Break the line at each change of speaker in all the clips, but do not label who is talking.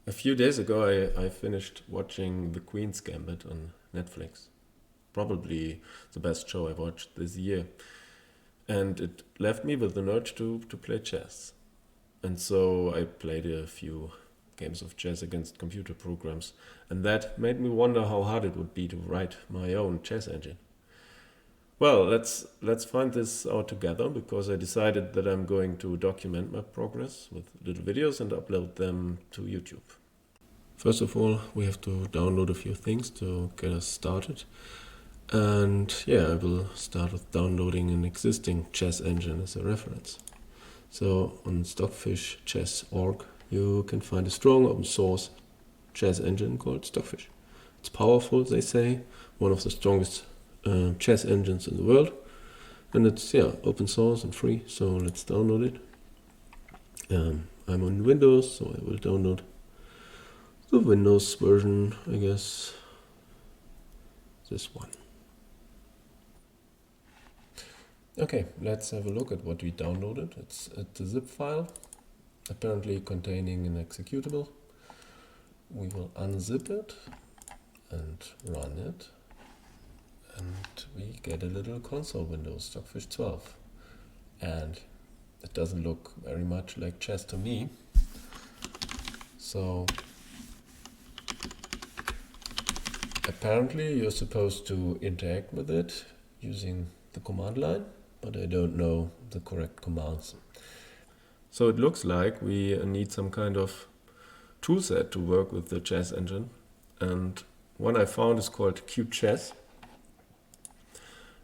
A few days ago, I finished watching The Queen's Gambit on Netflix. Probably the best show I watched this year. And it left me with an urge to play chess. And so I played a few games of chess against computer programs. And that made me wonder how hard it would be to write my own chess engine. Well, let's find this out together because I decided that I'm going to document my progress with little videos and upload them to YouTube. First of all, we have to download a few things to get us started. And yeah, I will start with downloading an existing chess engine as a reference. So on stockfish.chess.org, you can find a strong open source chess engine called Stockfish. It's powerful, they say, one of the strongest chess engines in the world, and it's open source and free, so let's download it. I'm on Windows, so I will download the Windows version, I guess this one. Okay, let's have a look at what we downloaded. It's a zip file, apparently containing an executable. We will unzip it and run it. And we get a little console window, Stockfish 12. And it doesn't look very much like chess to me. So apparently you're supposed to interact with it using the command line, but I don't know the correct commands. So it looks like we need some kind of toolset to work with the chess engine. And one I found is called CubeChess.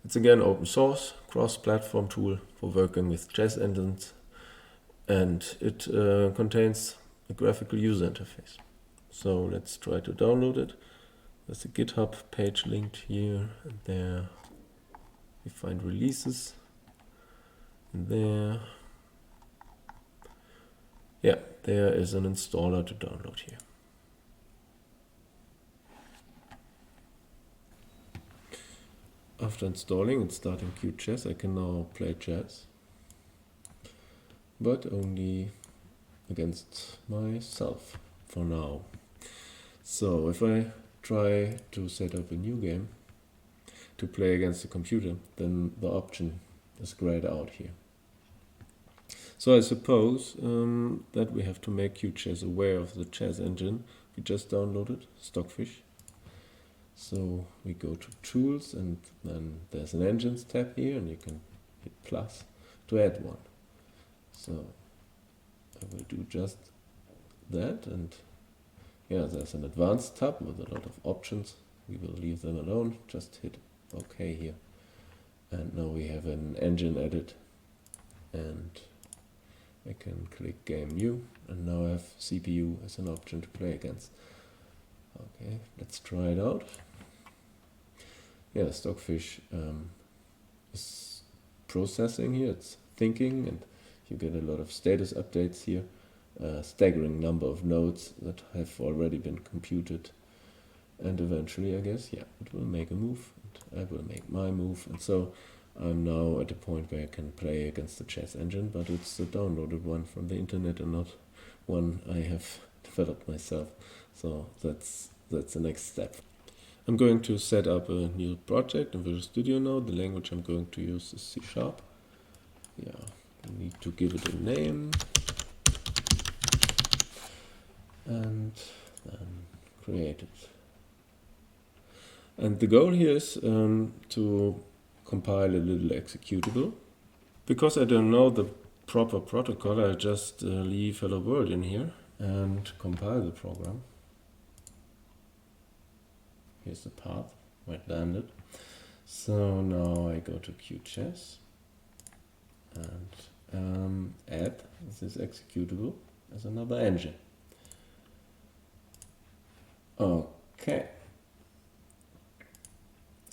It's again open source, cross-platform tool for working with chess engines, and it contains a graphical user interface. So let's try to download it. There's a GitHub page linked here, and there we find releases. And there is an installer to download here. After installing and starting CubeChess, I can now play chess, but only against myself for now. So if I try to set up a new game to play against the computer, then the option is grayed out here. So I suppose that we have to make CubeChess aware of the chess engine we just downloaded, Stockfish. So we go to Tools, and then there's an Engines tab here, and you can hit plus to add one. So I will do just that, and there's an Advanced tab with a lot of options. We will leave them alone, just hit OK here. And now we have an engine edit, and I can click Game New, and now I have CPU as an option to play against. Okay, let's try it out. Stockfish is processing here, it's thinking, and you get a lot of status updates here. A staggering number of nodes that have already been computed. And eventually, I guess, it will make a move, and I will make my move. And so I'm now at a point where I can play against the chess engine, but it's a downloaded one from the internet and not one I have developed myself. So that's the next step. I'm going to set up a new project in Visual Studio now. The language I'm going to use is C#. I need to give it a name. And then create it. And the goal here is to compile a little executable. Because I don't know the proper protocol, I just leave hello world in here and compile the program. Here's the path where it landed. So now I go to CubeChess and add this executable as another engine. Okay.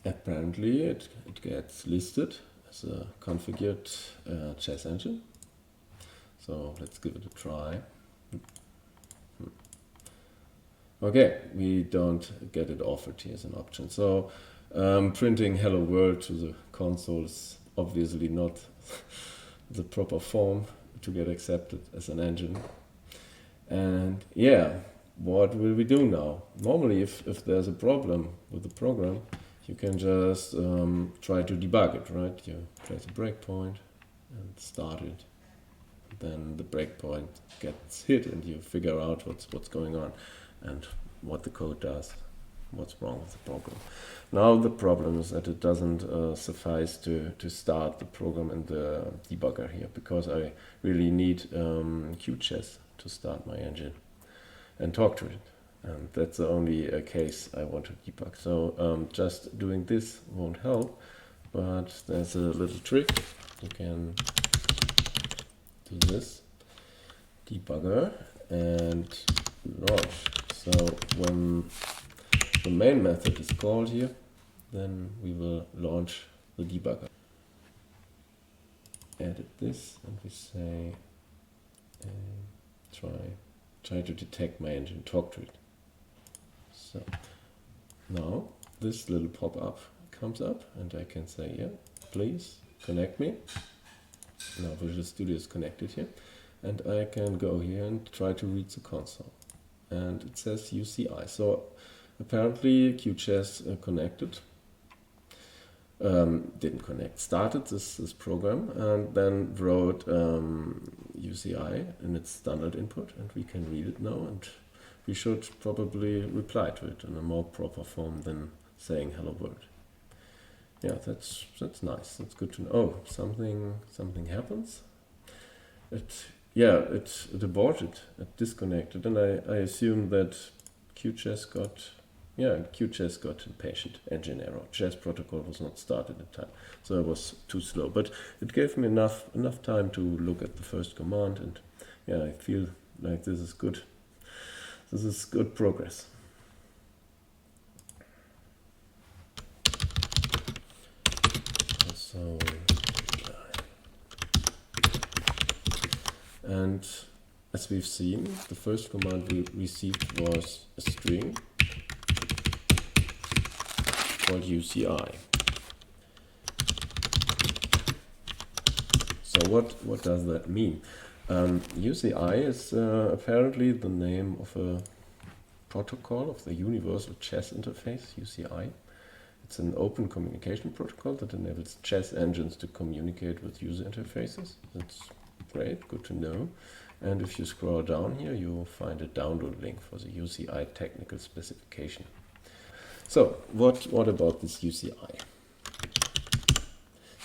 Apparently it gets listed as a configured chess engine. So let's give it a try. Okay, we don't get it offered here as an option. So printing hello world to the console is obviously not the proper form to get accepted as an engine. And yeah, what will we do now? Normally, if there's a problem with the program, you can just try to debug it, right? You place a breakpoint and start it. Then the breakpoint gets hit and you figure out what's going on and what the code does, what's wrong with the program. Now the problem is that it doesn't suffice to start the program in the debugger here, because I really need QChess to start my engine and talk to it. And that's the only case I want to debug. So just doing this won't help, but there's a little trick. You can do this, debugger and launch. So when the main method is called here, then we will launch the debugger. Edit this and we say try to detect my engine, talk to it. So now this little pop-up comes up and I can say, yeah, please connect me. Now Visual Studio is connected here, and I can go here and try to read the console. And it says UCI. So apparently QChess connected. Didn't connect, started this program and then wrote UCI in its standard input, and we can read it now, and we should probably reply to it in a more proper form than saying hello world. Yeah, that's nice. That's good to know. Oh, something happens. It aborted, it disconnected, and I assume that QChess got impatient, engine error. Chess protocol was not started in time, so it was too slow. But it gave me enough time to look at the first command, and yeah, I feel like this is good. This is good progress. So, and as we've seen, the first command we received was a string called UCI. So what does that mean? UCI is apparently the name of a protocol of the Universal Chess Interface, UCI. It's an open communication protocol that enables chess engines to communicate with user interfaces. That's great, good to know. And if you scroll down here, you'll find a download link for the UCI technical specification. So, what about this UCI?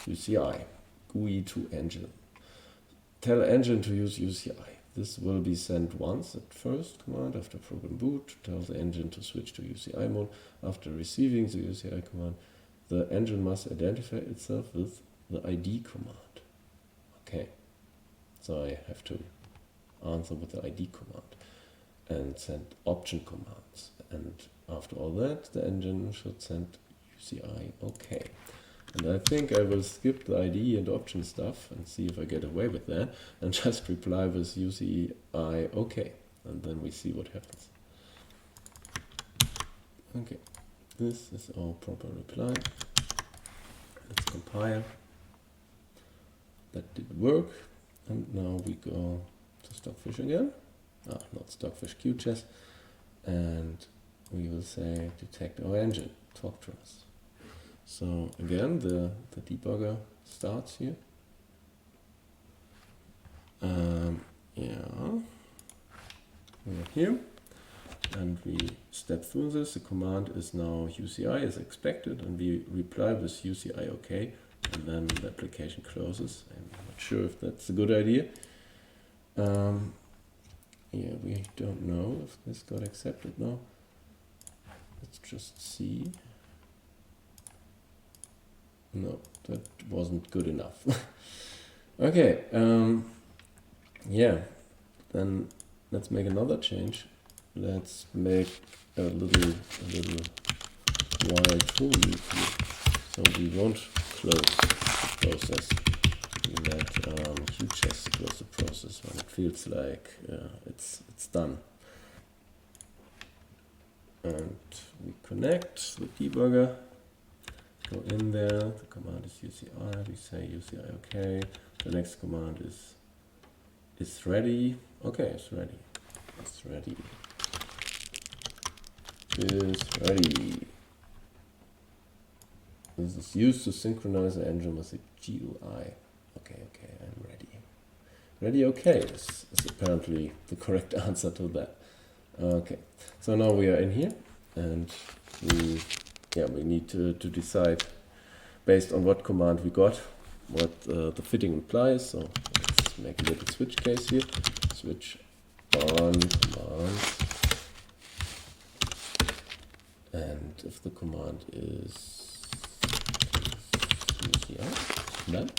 UCI, GUI to engine. Tell engine to use UCI. This will be sent once at first command after program boot. Tell the engine to switch to UCI mode. After receiving the UCI command, the engine must identify itself with the ID command. Okay, so I have to answer with the ID command and send option commands. And after all that, the engine should send UCI OK. And I think I will skip the ID and option stuff and see if I get away with that and just reply with UCI OK. And then we see what happens. Okay, this is our proper reply. Let's compile. That did work. And now we go to Stockfish again. Not Stockfish, QChess. And we will say detect our engine, talk to us. So again, the debugger starts here. We are here, and we step through this. The command is now UCI as expected, and we reply with UCI OK, and then the application closes. I'm not sure if that's a good idea. We don't know if this got accepted now. Let's just see. No, that wasn't good enough. Okay, then let's make another change. Let's make a little while true loop here. So we won't close the process. We let QChess close the process when it feels like it's done. And we connect the debugger. Go in there, the command is UCI, we say UCI OK. The next command is ready. Okay, it's ready. It's ready. is ready. This is used to synchronize the engine with the GUI. Okay, I'm ready. Ready, okay, is apparently the correct answer to that. Okay, so now we are in here, and we need to decide based on what command we got, what the fitting implies. So let's make a little switch case here. Switch on command. And if the command is done,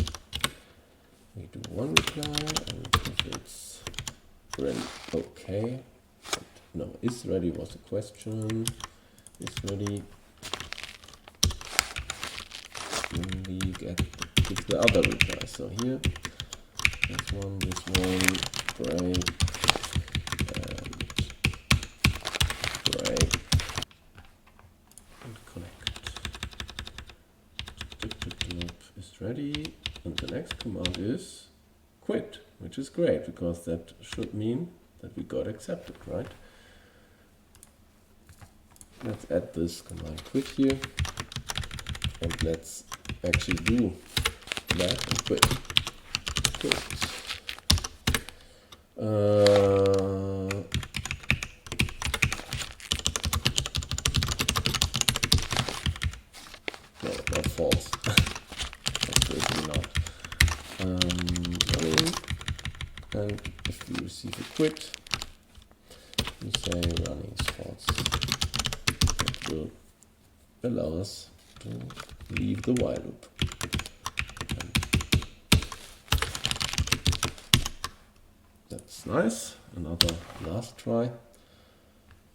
we do one reply, and if it's ready, okay. No, is ready was the question. Is ready. We get the other reply. So here, this one, break, and connect. Is ready, and the next command is quit, which is great because that should mean that we got accepted, right? Let's add this command quit here, and let's actually do that and quit. No, not false. Absolutely not. Running, and if we receive a quit, we say running is false. That will allow us to leave the while loop. That's nice. Another last try.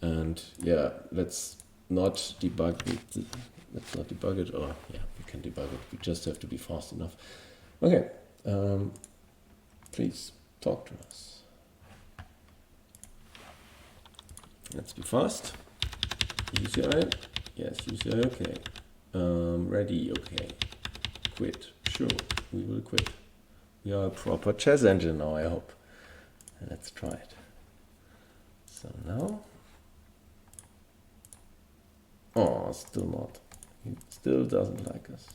And yeah, let's not debug it. Let's not debug it, or yeah, we can debug it. We just have to be fast enough. Okay, please talk to us. Let's be fast. UCI, yes, UCI, okay. Ready, okay. Quit, sure, we will quit. We are a proper chess engine now, I hope. Let's try it. So now, oh, still not. He still doesn't like us.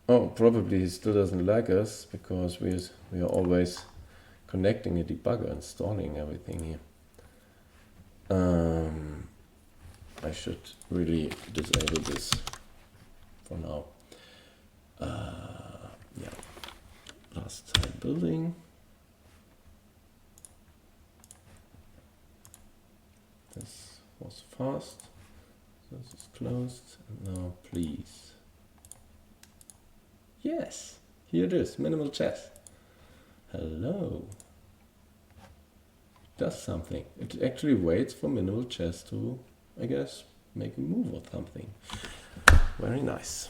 Oh, probably he still doesn't like us because we are always connecting a debugger, installing everything here. I should really disable this for now. Yeah. Last time building. This was fast. This is closed. And now please. Yes, here it is, Minimal Chess. Hello. It does something. It actually waits for Minimal Chess to, I guess, make a move or something. Very nice.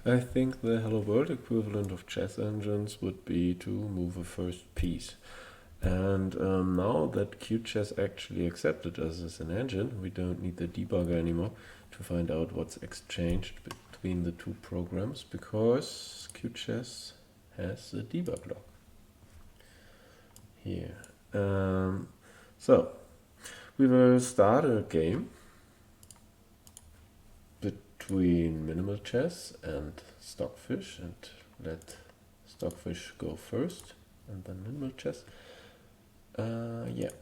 I think the Hello World equivalent of chess engines would be to move a first piece. And now that QChess actually accepted us as an engine, we don't need the debugger anymore to find out what's exchanged between the two programs, because QChess has a debug log here. So we will start a game between Minimal Chess and Stockfish, and let Stockfish go first and then Minimal Chess. Yeah.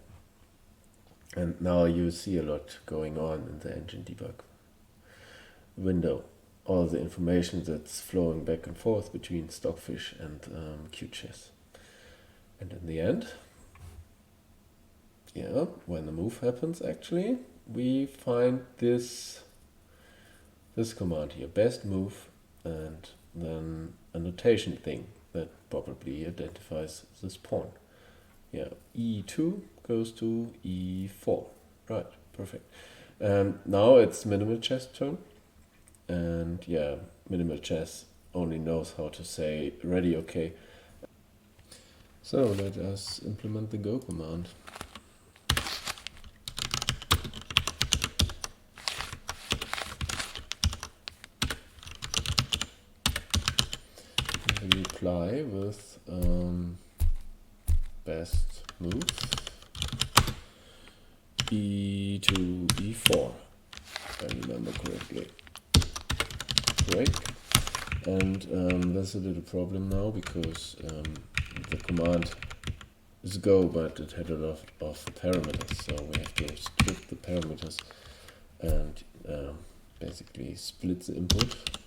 And now you see a lot going on in the engine debug window. All the information that's flowing back and forth between Stockfish and QChess. And in the end, yeah, when the move happens actually, we find this command here, best move, and then a notation thing that probably identifies this pawn. Yeah, E2 goes to E4. Right, perfect. Now it's Minimal Chess turn. And yeah, Minimal Chess only knows how to say ready, okay. So let us implement the go command. reply with best move e to e4, if I remember correctly. Break. And there's a little problem now because the command is go, but it had a lot of parameters, so we have to strip the parameters and basically split the input.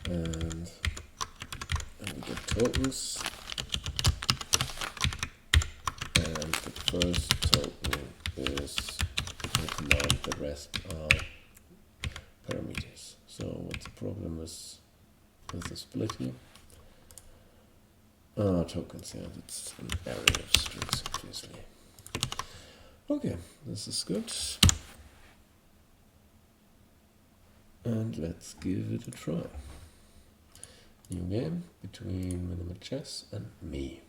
And we get tokens, and the first token is the command, the rest are parameters. So what's the problem with the split here? Tokens, yeah, that's an array of strings, obviously. Okay, this is good. And let's give it a try. New game between Minimal Chess and me.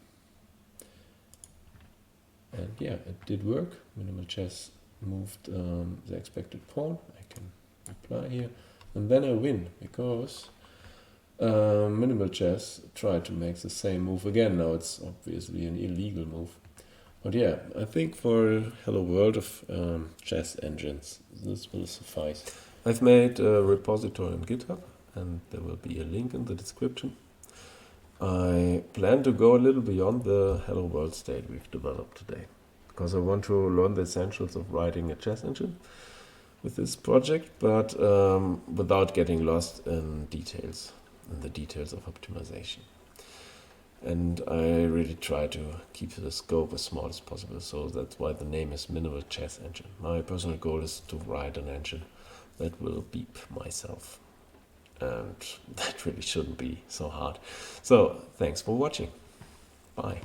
And yeah, it did work. Minimal Chess moved the expected pawn. I can reply here. And then I win, because Minimal Chess tried to make the same move again. Now it's obviously an illegal move. But yeah, I think for Hello World of chess engines, this will suffice. I've made a repository on GitHub, and there will be a link in the description. I plan to go a little beyond the Hello World state we've developed today, because I want to learn the essentials of writing a chess engine with this project, but without getting lost in the details of optimization. And I really try to keep the scope as small as possible, so that's why the name is MinimalChessEngine. My personal goal is to write an engine that will beep myself. And that really shouldn't be so hard. So, thanks for watching. Bye.